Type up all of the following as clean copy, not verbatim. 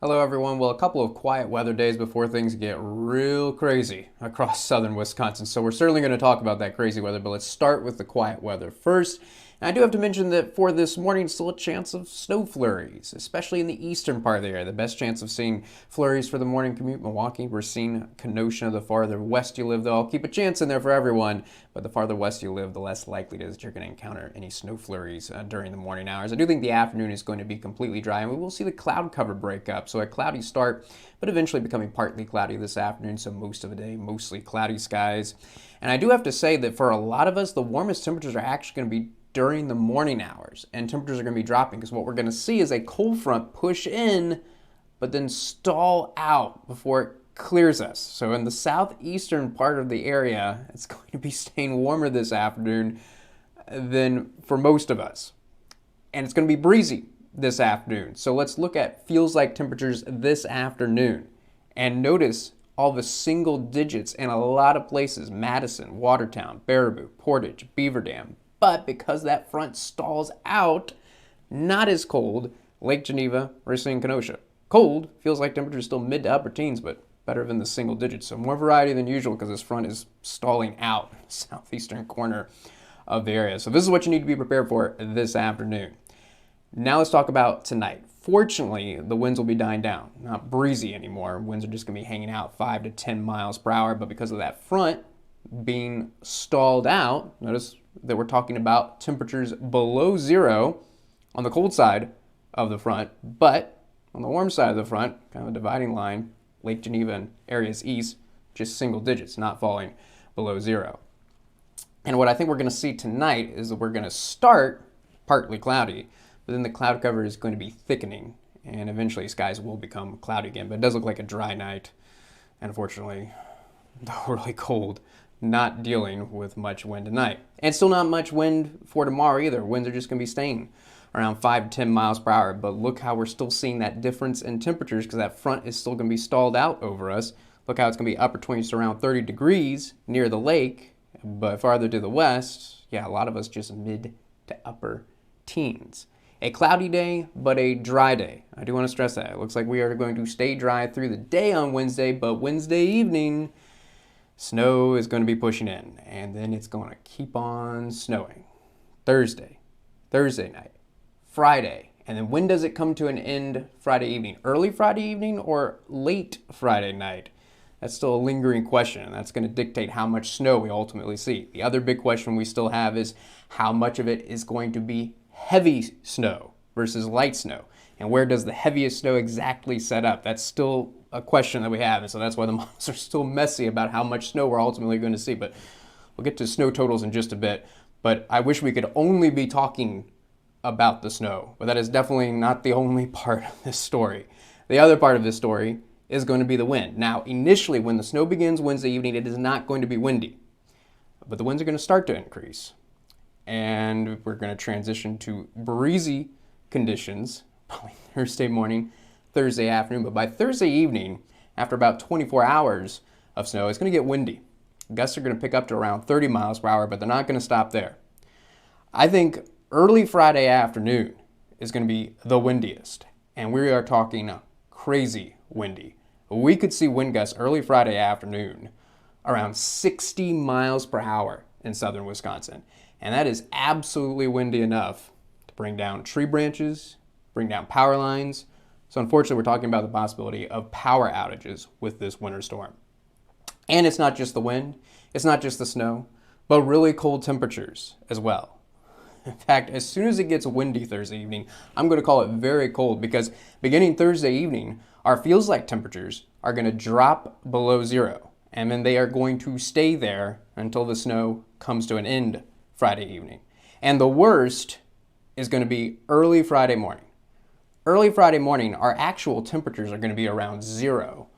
Hello everyone. Well, a couple of quiet weather days before things get real crazy across southern Wisconsin. So we're certainly going to talk about that crazy weather, but let's start with the quiet weather first. And I do have to mention that for this morning, still a chance of snow flurries, especially in the eastern part of the area. The best chance of seeing flurries for the morning commute, Milwaukee. We're seeing Kenosha. The farther west you live, though, I'll keep a chance in there for everyone. But the farther west you live, the less likely it is that you're going to encounter any snow flurries during the morning hours. I do think the afternoon is going to be completely dry, and we will see the cloud cover break up. So a cloudy start, but eventually becoming partly cloudy this afternoon. So most of the day, mostly cloudy skies. And I do have to say that for a lot of us, the warmest temperatures are actually going to be during the morning hours, and temperatures are going to be dropping because what we're going to see is a cold front push in, but then stall out before it clears us. So in the southeastern part of the area, it's going to be staying warmer this afternoon than for most of us. And it's going to be breezy this afternoon. So let's look at feels like temperatures this afternoon and notice all the single digits in a lot of places: Madison, Watertown, Baraboo, Portage, Beaver Dam. But because that front stalls out, not as cold, Lake Geneva, Racine, Kenosha. Cold, feels like temperatures still mid to upper teens, but better than the single digits. So more variety than usual because this front is stalling out southeastern corner of the area. So this is what you need to be prepared for this afternoon. Now let's talk about tonight. Fortunately, the winds will be dying down. Not breezy anymore. Winds are just going to be hanging out 5 to 10 miles per hour. But because of that front being stalled out, notice that we're talking about temperatures below zero on the cold side of the front, but on the warm side of the front, kind of a dividing line, Lake Geneva and areas east, just single digits, not falling below zero. And what I think we're going to see tonight is that we're going to start partly cloudy, but then the cloud cover is going to be thickening, and eventually skies will become cloudy again. But it does look like a dry night, and unfortunately, though really cold, not dealing with much wind tonight. And still not much wind for tomorrow either. Winds are just going to be staying around 5 to 10 miles per hour. But look how we're still seeing that difference in temperatures because that front is still going to be stalled out over us. Look how it's going to be upper 20s to around 30 degrees near the lake. But farther to the west, yeah, a lot of us just mid to upper teens. A cloudy day, but a dry day. I do want to stress that. It looks like we are going to stay dry through the day on Wednesday, but Wednesday evening, snow is going to be pushing in, and then it's going to keep on snowing. Thursday night, Friday, and then when does it come to an end Friday evening? Early Friday evening or late Friday night? That's still a lingering question, and that's going to dictate how much snow we ultimately see. The other big question we still have is how much of it is going to be heavy snow versus light snow, and where does the heaviest snow exactly set up? That's still a question that we have, and so that's why the models are still messy about how much snow we're ultimately going to see. But we'll get to snow totals in just a bit. But I wish we could only be talking about the snow, but that is definitely not the only part of this story. The other part of this story is going to be the wind. Now, initially, when the snow begins Wednesday evening, it is not going to be windy, but the winds are going to start to increase, and we're going to transition to breezy conditions probably Thursday morning, Thursday afternoon, but by Thursday evening, after about 24 hours of snow, it's going to get windy. Gusts are going to pick up to around 30 miles per hour, but they're not going to stop there. I think early Friday afternoon is going to be the windiest, and we are talking crazy windy. We could see wind gusts early Friday afternoon around 60 miles per hour in southern Wisconsin, and that is absolutely windy enough to bring down tree branches, bring down power lines. So unfortunately, we're talking about the possibility of power outages with this winter storm. And it's not just the wind, it's not just the snow, but really cold temperatures as well. In fact, as soon as it gets windy Thursday evening, I'm going to call it very cold because beginning Thursday evening, our feels like temperatures are going to drop below zero. And then they are going to stay there until the snow comes to an end Friday evening. And the worst is going to be early Friday morning. Early Friday morning, our actual temperatures are going to be around zero.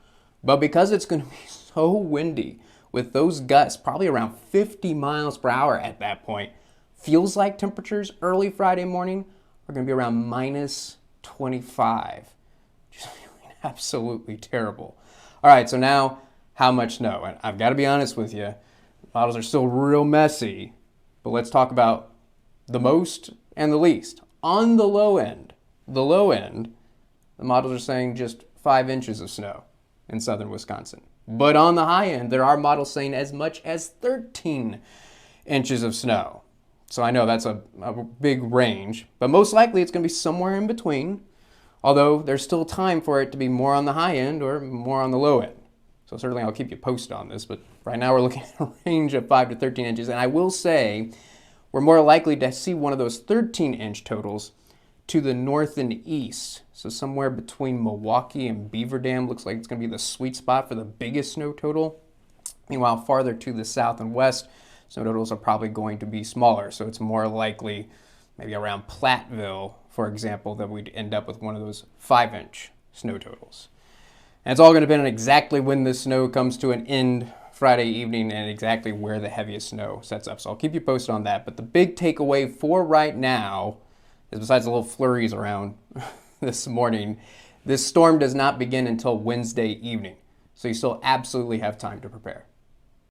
But because it's going to be so windy with those gusts, probably around 50 miles per hour at that point, feels like temperatures early Friday morning are going to be around minus 25. Just feeling absolutely terrible. All right, so now how much snow? And I've got to be honest with you, models are still real messy, but let's talk about the most and the least. On the low end, the models are saying just 5 inches of snow in southern Wisconsin. But on the high end, there are models saying as much as 13 inches of snow. So I know that's a big range, but most likely it's going to be somewhere in between, although there's still time for it to be more on the high end or more on the low end. So certainly I'll keep you posted on this, but right now we're looking at a range of 5 to 13 inches, and I will say we're more likely to see one of those 13-inch totals to the north and east. So somewhere between Milwaukee and Beaver Dam looks like it's going to be the sweet spot for the biggest snow total. Meanwhile, farther to the south and west, snow totals are probably going to be smaller. So it's more likely maybe around Platteville, for example, that we'd end up with one of those 5-inch snow totals. And it's all going to depend on exactly when the snow comes to an end Friday evening and exactly where the heaviest snow sets up. So I'll keep you posted on that. But the big takeaway for right now is, besides the little flurries around this morning, this storm does not begin until Wednesday evening. So you still absolutely have time to prepare.